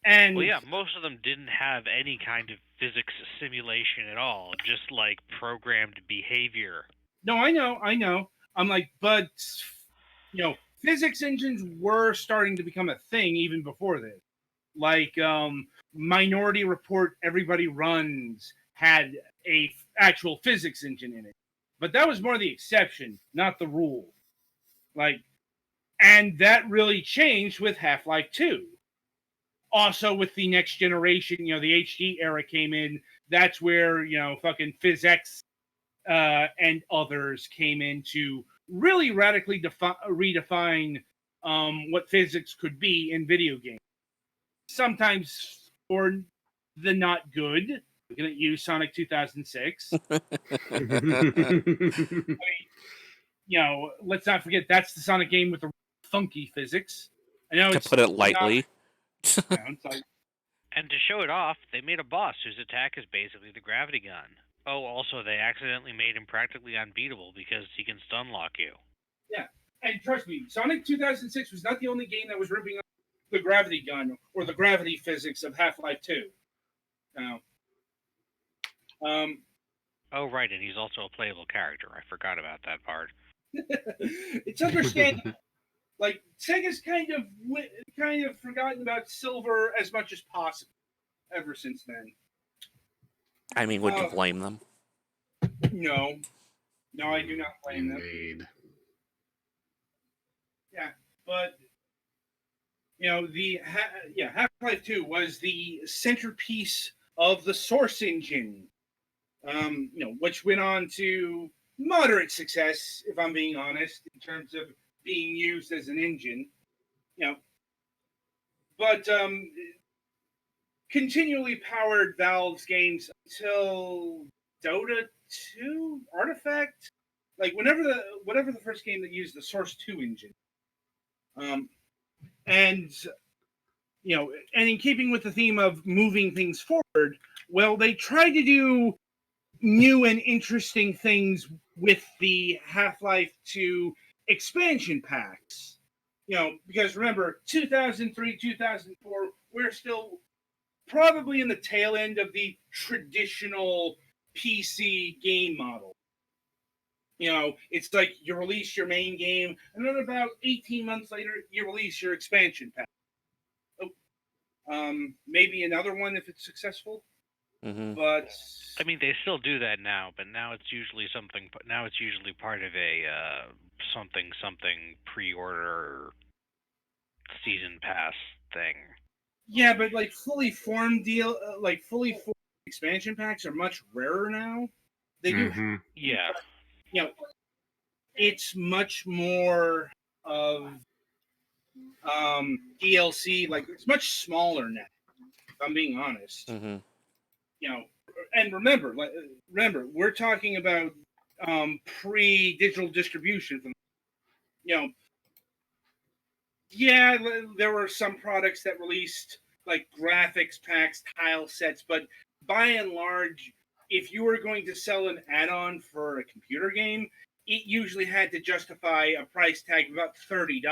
and well, yeah, most of them didn't have any kind of physics simulation at all, just like programmed behavior. No, I know. I'm like, but physics engines were starting to become a thing even before this. Like Minority Report, Everybody Runs had a actual physics engine in it, but that was more the exception, not the rule. And that really changed with Half-Life 2. Also, with the next generation, the HD era came in. That's where fucking PhysX and others came in to really radically redefine what physics could be in video games. Sometimes for the not good. Looking at you, Sonic 2006. Let's not forget that's the Sonic game with the funky physics. I know To put it lightly. And to show it off, they made a boss whose attack is basically the gravity gun. Oh, also, they accidentally made him practically unbeatable because he can stun lock you. Yeah, and trust me, Sonic 2006 was not the only game that was ripping up the gravity gun or the gravity physics of Half-Life 2. Now, oh, right, and he's also a playable character. I forgot about that part. It's understandable. Like, Sega's kind of forgotten about Silver as much as possible ever since then. I mean, would you blame them? No, I do not blame them. Indeed. Yeah, but Half-Life 2 was the centerpiece of the Source engine, which went on to moderate success, if I'm being honest, in terms of being used as an engine. But continually powered Valve's games until Dota 2, Artifact, like whatever the first game that used the Source 2 engine. And in keeping with the theme of moving things forward, well, they tried to do new and interesting things with the Half-Life 2 expansion packs. Because remember, 2003, 2004, we're still probably in the tail end of the traditional PC game model. It's like you release your main game, and then about 18 months later, you release your expansion pack. Maybe another one if it's successful. Mm-hmm. But I mean, they still do that now, but now it's usually something. Now it's usually part of a something pre-order season pass thing. Yeah, but like fully formed expansion packs are much rarer now. They do. Mm-hmm. Yeah. It's much more of DLC. Like it's much smaller now. If I'm being honest. Mm-hmm. And remember, we're talking about pre-digital distribution. Yeah, there were some products that released like graphics packs, tile sets, but by and large, if you were going to sell an add-on for a computer game, it usually had to justify a price tag of about $30.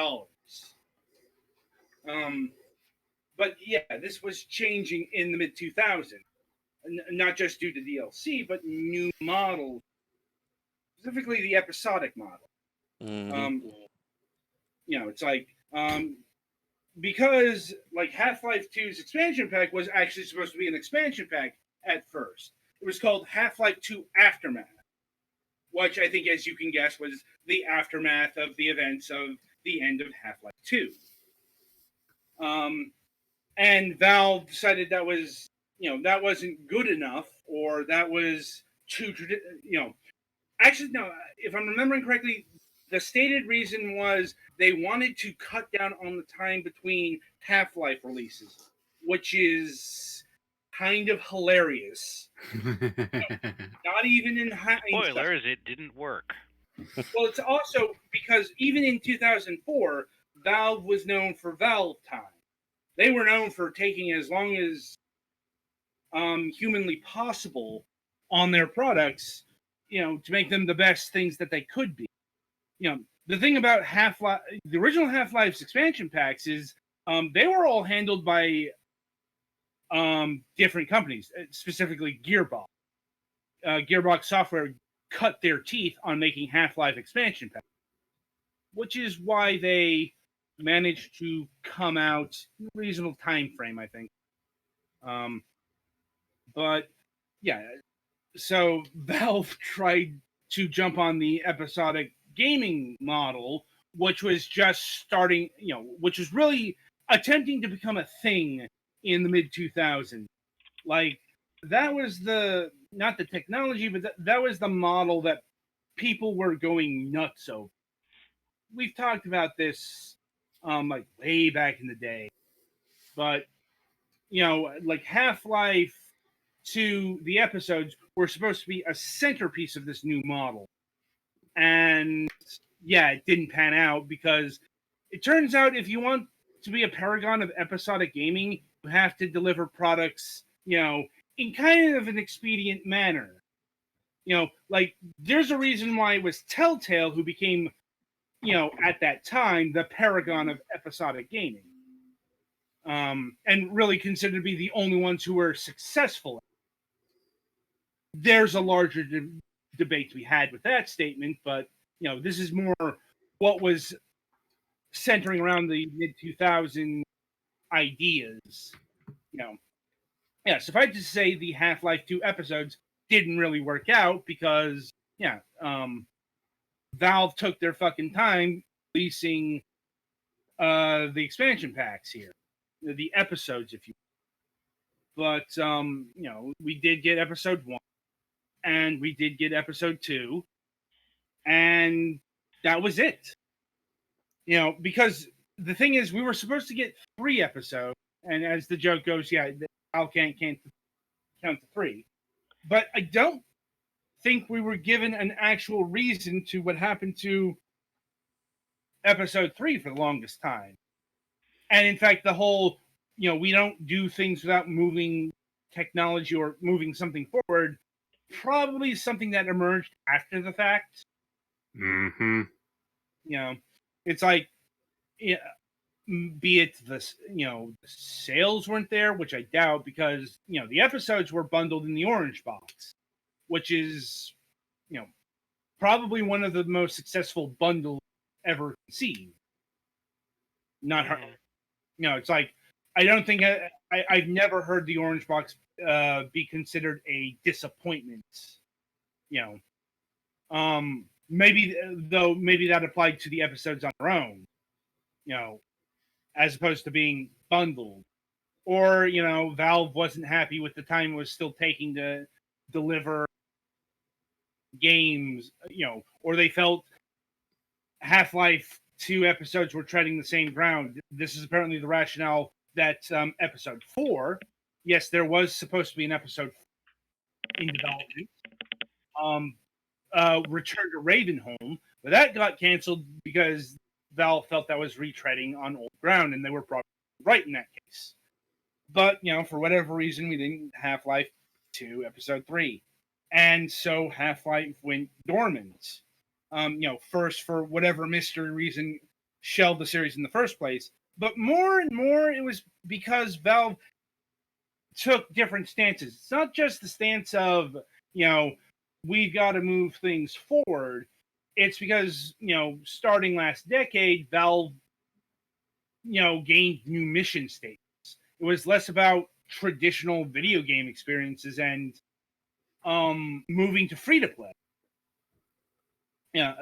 But yeah, this was changing in the mid-2000s. Not just due to DLC, but new models, specifically the episodic model. Mm-hmm. It's like because like Half-Life 2's expansion pack was actually supposed to be an expansion pack at first. It was called Half-Life 2 Aftermath, which I think, as you can guess, was the aftermath of the events of the end of Half-Life 2. and Valve decided that was, that wasn't good enough, or that was too, actually, no, if I'm remembering correctly, the stated reason was they wanted to cut down on the time between Half-Life releases, which is kind of hilarious. Not even in hindsight. Spoilers, it didn't work. Well, it's also because even in 2004, Valve was known for Valve time. They were known for taking as long as humanly possible on their products, to make them the best things that they could be. The thing about Half-Life, the original Half-Life's expansion packs is they were all handled by different companies, specifically Gearbox. Gearbox Software cut their teeth on making Half-Life expansion packs, which is why they managed to come out in a reasonable time frame, I think. But yeah, so Valve tried to jump on the episodic gaming model, which was just starting, which was really attempting to become a thing in the mid 2000s. Like, that was not the technology, but that was the model that people were going nuts over. We've talked about this like way back in the day, but like Half-Life 2, the episodes were supposed to be a centerpiece of this new model. And yeah, it didn't pan out because it turns out if you want to be a paragon of episodic gaming, you have to deliver products, in kind of an expedient manner. Like, there's a reason why it was Telltale who became, at that time, the paragon of episodic gaming. And really considered to be the only ones who were successful. There's a larger debate to be had with that statement, but this is more what was centering around the mid 2000s ideas. Yeah. Suffice to say, the Half-Life 2 episodes didn't really work out because Valve took their fucking time releasing the expansion packs here, the episodes, if you. But we did get episode 1, and we did get episode 2, and that was it. Because the thing is, we were supposed to get 3 episodes, and as the joke goes, Al can't count to 3. But I don't think we were given an actual reason to what happened to episode 3 for the longest time. And in fact, the whole, we don't do things without moving technology or moving something forward, probably something that emerged after the fact. Mm-hmm. It's like, be it the sales weren't there, which I doubt, because the episodes were bundled in the orange box, which is probably one of the most successful bundles ever conceived. Not her. It's like, I don't think I've never heard the orange box be considered a disappointment. Maybe that applied to the episodes on their own. As opposed to being bundled. Or, Valve wasn't happy with the time it was still taking to deliver games, or they felt Half-Life 2 episodes were treading the same ground. This is apparently the rationale that episode 4, yes, there was supposed to be an episode in development, Return to Ravenholm, but that got canceled because Valve felt that was retreading on old ground, and they were probably right in that case. But, for whatever reason, we didn't Half-Life 2 episode 3. And so Half-Life went dormant. First, for whatever mystery reason, shelved the series in the first place. But more and more, it was because Valve took different stances. It's not just the stance of, we've got to move things forward. It's because, starting last decade, Valve, gained new mission statements. It was less about traditional video game experiences and moving to free to play.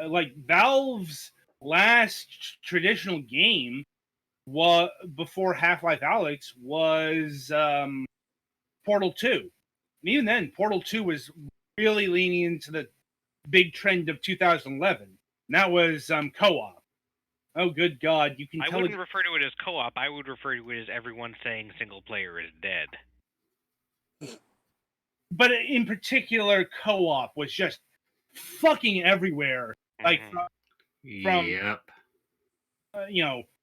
Like Valve's last traditional game before Half-Life Alyx was Portal 2. And even then, Portal 2 was really leaning into the big trend of 2011. And that was co-op. Oh, good God. You can I tell wouldn't refer to it as co-op. I would refer to it as everyone saying single player is dead. But in particular, co-op was just fucking everywhere. Like, from Yep.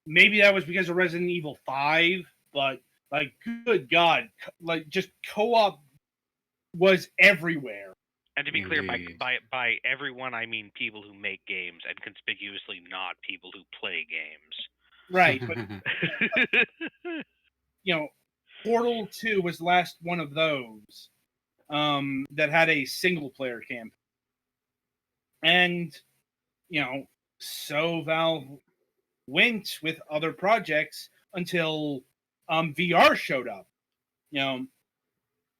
Maybe that was because of Resident Evil 5, but, like, good God. Like, just co-op was everywhere. And to be clear, Indeed. by everyone, I mean people who make games, and conspicuously not people who play games. Right, but Portal 2 was the last one of those that had a single player campaign. And, so Valve went with other projects until VR showed up.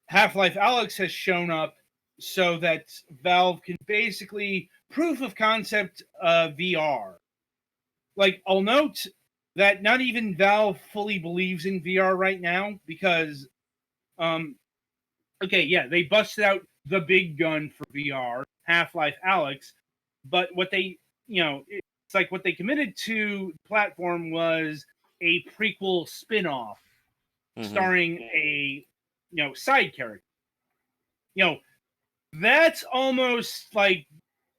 Half-Life Alyx has shown up so that Valve can basically proof of concept VR. Like, I'll note that not even Valve fully believes in VR right now because, they busted out the big gun for VR, Half-Life Alyx, but what they, it's like what they committed to the platform was a prequel spin-off starring a, side character. That's almost like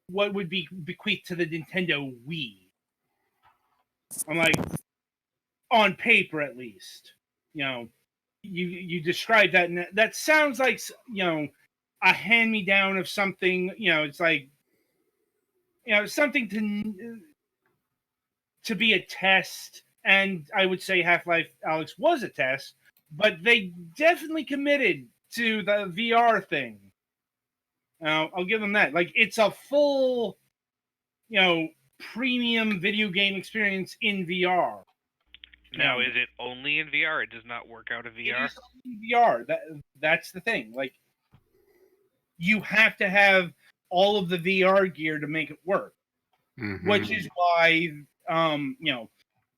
what would be bequeathed to the Nintendo Wii. I'm like, on paper at least. You describe that, and that sounds like, a hand-me-down of something, it's like, something to be a test, and I would say Half-Life Alyx was a test, but they definitely committed to the VR thing. I'll give them that. Like, it's a full, premium video game experience in VR. Now, is it only in VR? It does not work out of VR? It is only in VR. That's the thing. Like, you have to have all of the VR gear to make it work. Mm-hmm. Which is why,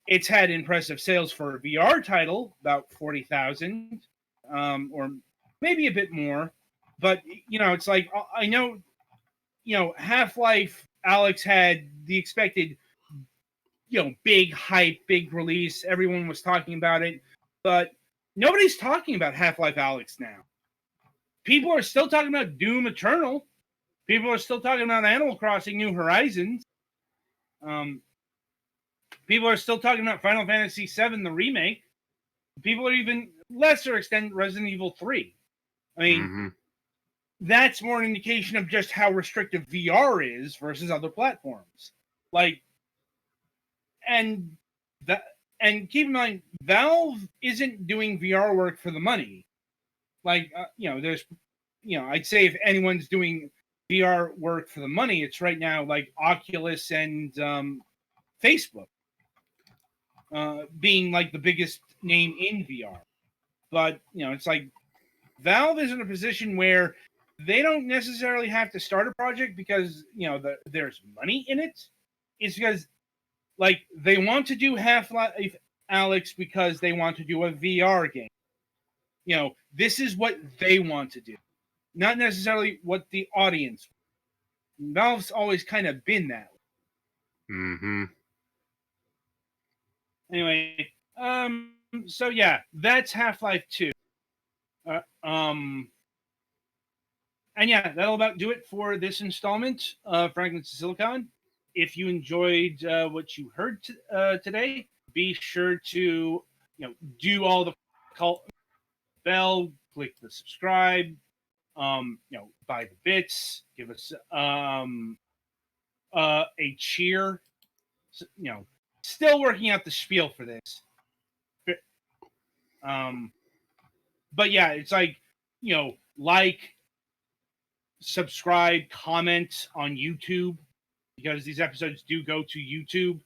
it's had impressive sales for a VR title, about 40,000, or maybe a bit more. But, it's like, I know, Half-Life Alyx had the expected, big hype, big release. Everyone was talking about it. But nobody's talking about Half-Life Alyx now. People are still talking about Doom Eternal. People are still talking about Animal Crossing New Horizons. People are still talking about Final Fantasy VII, the remake. People are even lesser extent Resident Evil 3. I mean, that's more an indication of just how restrictive VR is versus other platforms. Like, and keep in mind, Valve isn't doing VR work for the money. Like, there's, I'd say if anyone's doing VR work for the money, it's right now like Oculus and Facebook being like the biggest name in VR. But, it's like Valve is in a position where they don't necessarily have to start a project because, there's money in it. It's because, like, they want to do Half-Life Alyx because they want to do a VR game. This is what they want to do, not necessarily what the audience. Valve's always kind of been that way. Mm-hmm. Anyway, so yeah, that's Half-Life 2. And yeah, that'll about do it for this installment of Fragments of Silicon. If you enjoyed what you heard today, be sure to do all the call bell, click the subscribe, buy the bits, give us a cheer. Still working out the spiel for this. But yeah, it's like, like, subscribe, comment on YouTube, because these episodes do go to YouTube.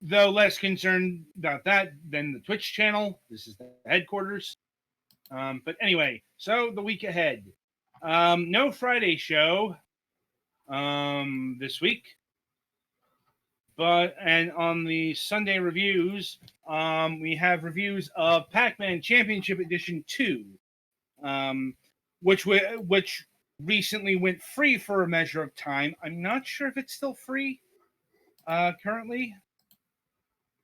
Though less concerned about that than the Twitch channel. This is the headquarters. But anyway, so the week ahead. No Friday show this week. And on the Sunday reviews, we have reviews of Pac-Man Championship Edition 2, which recently went free for a measure of time. I'm not sure if it's still free currently,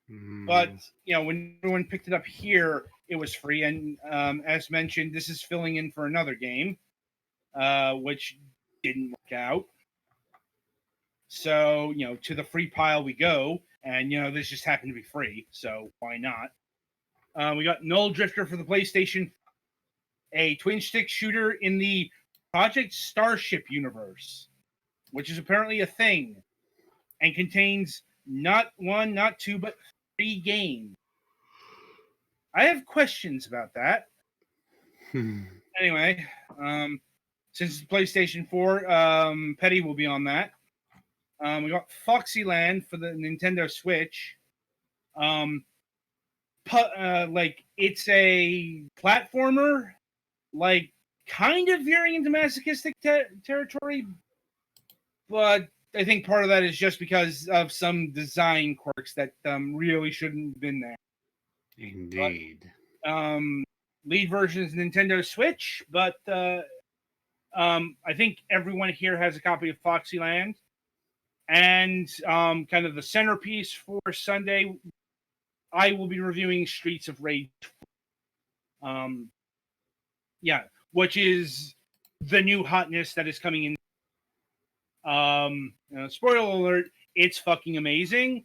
but when everyone picked it up here, it was free. And as mentioned, this is filling in for another game, which didn't work out. So, to the free pile we go, and, this just happened to be free, so why not? We got Null Drifter for the PlayStation, a twin-stick shooter in the Project Starship universe, which is apparently a thing, and contains not one, not two, but 3 games. I have questions about that. Anyway, since it's PlayStation 4, Petty will be on that. We got Foxyland for the Nintendo Switch. It's a platformer, kind of veering into masochistic territory, but I think part of that is just because of some design quirks that really shouldn't have been there. Indeed. But, lead version is Nintendo Switch, but I think everyone here has a copy of Foxyland. And kind of the centerpiece for Sunday, I will be reviewing Streets of Rage. Which is the new hotness that is coming in. Spoiler alert, it's fucking amazing.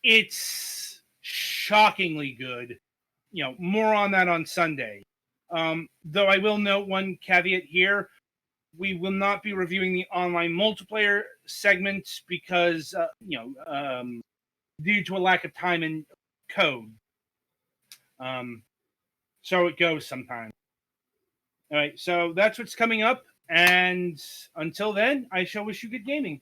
It's shockingly good. More on that on Sunday. Though I will note one caveat here. We will not be reviewing the online multiplayer segments because, due to a lack of time and code. So it goes sometimes. All right, so that's what's coming up. And until then, I shall wish you good gaming.